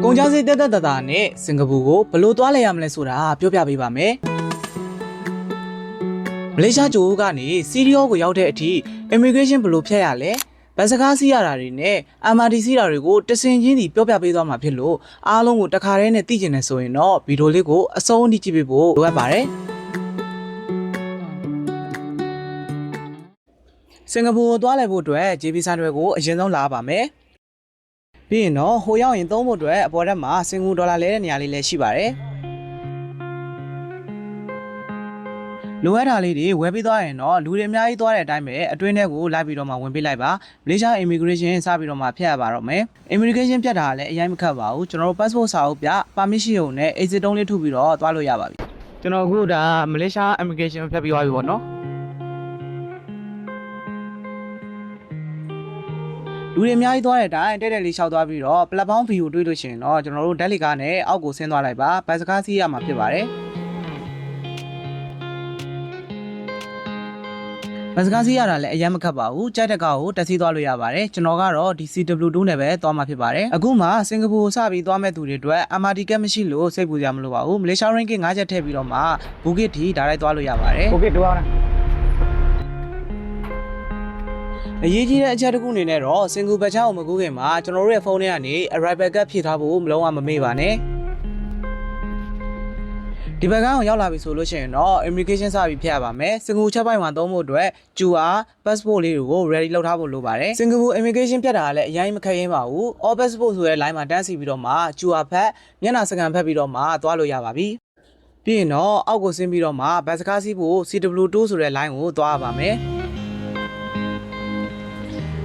ကုန်ကြမ်းစိတ်တက်တက်တာနဲ့စင်ကာပူကိုဘလို့သွားလဲရမလဲဆိုတာပြောပြပေးပါမယ်မလေးရှားဂျိုးကနေစီရီယောကိုရောက်တဲ့အထိ immigration ဘလို့ဖြတ်ရလဲဗတ်စကားစီးရတာတွေနဲ့ MRT စီးတာတွေကိုတဆင်ချင်းစီပြောပြပေးသွားမှာဖြစ်လို့အားလုံးကိုတခါတည်းနဲ့သိကျင်နေဆိုရင်တော့ဗီဒီယိုလေးကိုအဆုံးအထိကြည့်ပေးဖို့လိုအပ်ပါတယ်စင်ကာပူကိုသွားလည်ဖို့အတွက် JB ဆိုင်တွေကိုအရင်ဆုံးလာပါမယ်ပြီးရင်တော့ဟိုရောက်ရင်သုံးဖို့အတွက်အပေါ်တက်မှာစင်ကာပူဒေါ်လာလဲတဲ့နေရာလေးလည်းရှိပါတယ်လိုအပ်တာလေးတွေဝယ်ပြီးသွားရင်တော့လူတွေအများကြီးသွားတဲ့အတိုင်းပဲအတွင်းထဲကိုလိုက်ပြီးတော့မှဝင်ပေးလိုက်ပါမလေးရှား immigration စပြီးတော့မှဖြတ်ရပါတော့မယ် immigration ဖြတ်တာလည်းအရင်မခက်ပါဘူးကျွန်တော်တို့ passport စာအုပ်ပြ permission ုံနဲ့ exit တုံးလေးထုတ်ပြီးတော့သွားလို့ရပါပြီကျွန်တော်အခုဒါမလေးရှား immigration ဖြတ်ပြီးသွားပြီပေါ့နော်လူတွေအများကြီးသွားတဲ့အတိုင်းတဲ့လေးလျှောက်သွားပြီးတော့ platform view ကိုတွေးလို့ရှိရင်တော့ကျွန်တော်တို့ဓာတ်လေကားနဲ့အောက်ကိုဆင်းသွားလိုက်ပါဘတ်စကားစီးရမှာဖြစ်ပါတယ်ဘတ်စကားစီးရတာလည်းအရင်မခက်ပါဘူးကြိုက်တဲ့ကားကိုတက်စီးသွားလို့ရပါတယ်ကျွန်တော်ကတော့ DCW2 နဲ့ပဲသွားမှာဖြစ်ပါတယ်အခုမှစင်ကာပူကိုစပြီးသွားမဲ့သူတွေအတွက် MRT ကတ်မရှိလို့စိတ်ပူစရာမလိုပါဘူးမလေးရှား ringgit 5ချက်ထည့်ပြီးတော့မှဘူဂစ်ထိဒါလိုက်သွားလို့ရပါတယ်ဘူဂစ်တော့အရေးကြီးတဲ့အချက်တစ်ခုအနေနဲ့တော့စင်ကာပူဘက်ချောင်းကိုမကူးခင်မှာကျွန်တော်တို့ရဲ့ဖုန်းထဲကနေ arrival card ဖြည့်ထားဖို့မလုံးဝမမေ့ပါနဲ့ဒီဘက်ကကိုရောက်လာပြီဆိုလို့ရှိရင်တော့ immigration စပြီးဖြတ်ရပါမယ်စင်ကာပူချက်ပိုင်မှာသုံးဖို့အတွက် QR passport လေးတွေကို ready လုပ်ထားဖို့လိုပါတယ်စင်ကာပူ immigration ဖြတ်တာကလည်းအရင်မခက်ရင်ပါဘူး all passport ဆိုတဲ့ line မှာတန်းစီပြီးတော့မှ QR ဖတ်မျက်နှာစကန်ဖတ်ပြီးတော့မှသွားလို့ရပါပြီပြီးရင်တော့အောက်ကိုဆင်းပြီးတော့မှဘတ်စကားစီးဖို့ CW2 ဆိုတဲ့ line ကိုသွားရပါမယ်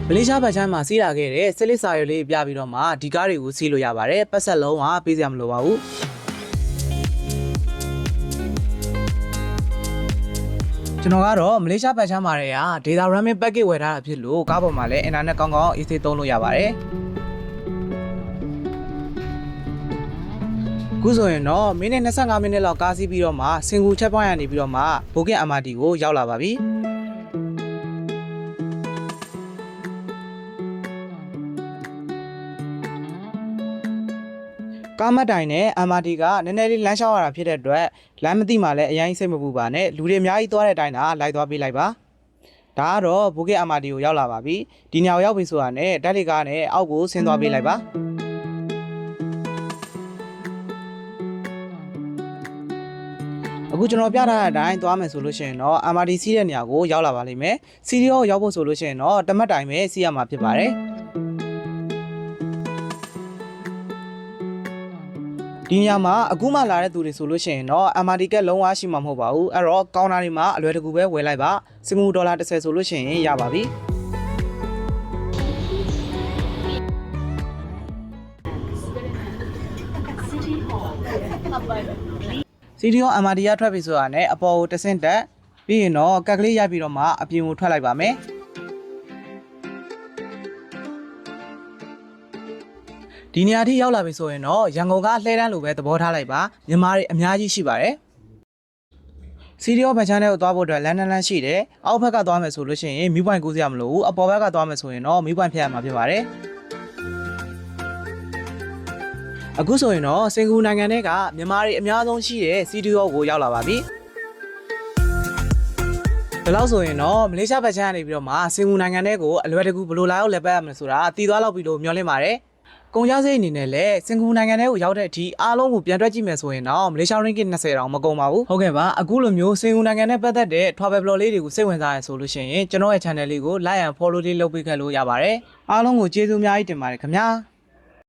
မလေးရှားဘက်ချမ်းမှာစီးလာခဲ့တဲ့စစ်လစ်စာရွက်လေးပြပြီးတော့မှဒီကားတွေကိုစီးလို့ရပါတယ်ပတ်ဆက်လုံးကပေးစရာမလိုပါဘူးကျွန်တော်ကတော့မလေးရှားဘက်ချမ်းမှာတွေက data roaming package ဝယ်ထားတာဖြစ်လို့ကားပေါ်မှာလည်း internet ကောင်းကောင်း easy သုံးလို့ရပါတယ်ခုဆိုရင်တော့မိနစ်25မိနစ်လောက်ကားစီးပြီးတော့မှစင်ကူချက်ပွိုင်းရနေပြီးတော့မှဘိုကင် MRT ကိုရောက်လာပါပြီကားမတိုင်နဲ့ MRT ကနည်းနည်းလေးလမ်းလျှောက်ရတာဖြစ်တဲ့အတွက်လမ်းမသိမှလည်းအရင်စိတ်မပူပါနဲ့လူတွေအများကြီးသွားတဲ့အတိုင်းသာလိုက်သွားပေးလိုက်ပါဒါကတော့ဘူကစ် MRT ကိုရောက်လာပါပြီဒီညောင်ရောက်ပြီဆိုတာနဲ့ဓာတ်လေကားနဲ့အောက်ကိုဆင်းသွားပေးလိုက်ပါအခုကျွန်တော်ပြထားတဲ့အတိုင်းသွားမယ်ဆိုလို့ရှိရင်တော့ MRT စီးတဲ့နေရာကိုရောက်လာပါလိမ့်မယ်စီရီယောကိုရောက်ဖို့ဆိုလို့ရှိရင်တော့တမတ်တိုင်ပဲစီးရမှာဖြစ်ပါတယ်ဒီညမှာအခုမှလာတဲ့သူတွေဆိုလို့ရှိရင်တော့ MRT ကလုံးဝရှိမှာမဟုတ်ပါဘူးအဲ့တော့ကောင်တာတွေမှာအလွယ်တကူပဲဝယ်လိုက်ပါစင်ကာပူဒေါ်လာ30ဆိုလို့ရှိရင်ရပါပြီစီဒီယို MRT ရထွက်ပြီဆိုတာနဲ့အပေါ်ကိုတဆင့်တက်ပြီးရင်တော့ကက်ကလေးရိုက်ပြီးတော့မှအပြင်ကိုထွက်လိုက်ပါမယ်ဒီနေရာထိရောက်လာပြီဆိုရင်တော့ရန်ကုန်ကလှဲတန်းလိုပဲသဘောထားလိုက်ပါမြန်မာတွေအများကြီးရှိပါတယ်စီရီယောဘက်ချမ်းထဲကိုသွားဖို့အတွက်လမ်းရှိတယ်အောက်ဘက်ကသွားမယ်ဆိုလို့ရှိရင်မီးပွိုင်ကူးစရာမလိုဘူးအပေါ်ဘက်ကသွားမယ်ဆိုရင်တော့မီးပွိုင်ဖြတ်ရမှာဖြစ်ပါတယ်အခုဆိုရင်တော့စင်ကာပူနိုင်ငံထဲကမြန်မာတွေအများဆုံးရှိတဲ့စီရီယောကိုရောက်လာပါပြီဒီလောက်ဆိုရင်တော့မလေးရှားဘက်ချမ်းကနေပြီးတော့မှစင်ကာပူနိုင်ငံထဲကိုအလွယ်တကူဘယ်လိုလာရောက်လက်ပတ်ရမလဲဆိုတာတည်သွားလောက်ပြီးလို့မျှော်လင့်ပါတယ်ကုန်ကြမ်းစိတ်အနေနဲ့လည်းစင်ကာပူနိုင်ငံထဲကိုရောက်တဲ့အထိအားလုံးကိုပြန်တွက်ကြည့်မယ်ဆိုရင်တော့မလေးရှား ringgit 20တောင်မကုန်ပါဘူးဟုတ်ကဲ့ပါအခုလိုမျိုးစင်ကာပူနိုင်ငံနဲ့ပတ်သက်တဲ့ travel blog လေးတွေကိုစိတ်ဝင်စားရဆိုလို့ရှိရင်ကျွန်တော်ရဲ့ channel လေးကို like and follow လေးလုပ်ပေးခဲ့လို့ရပါတယ်အားလုံးကိုကျေးဇူးအများကြီးတင်ပါတယ်ခင်ဗျာ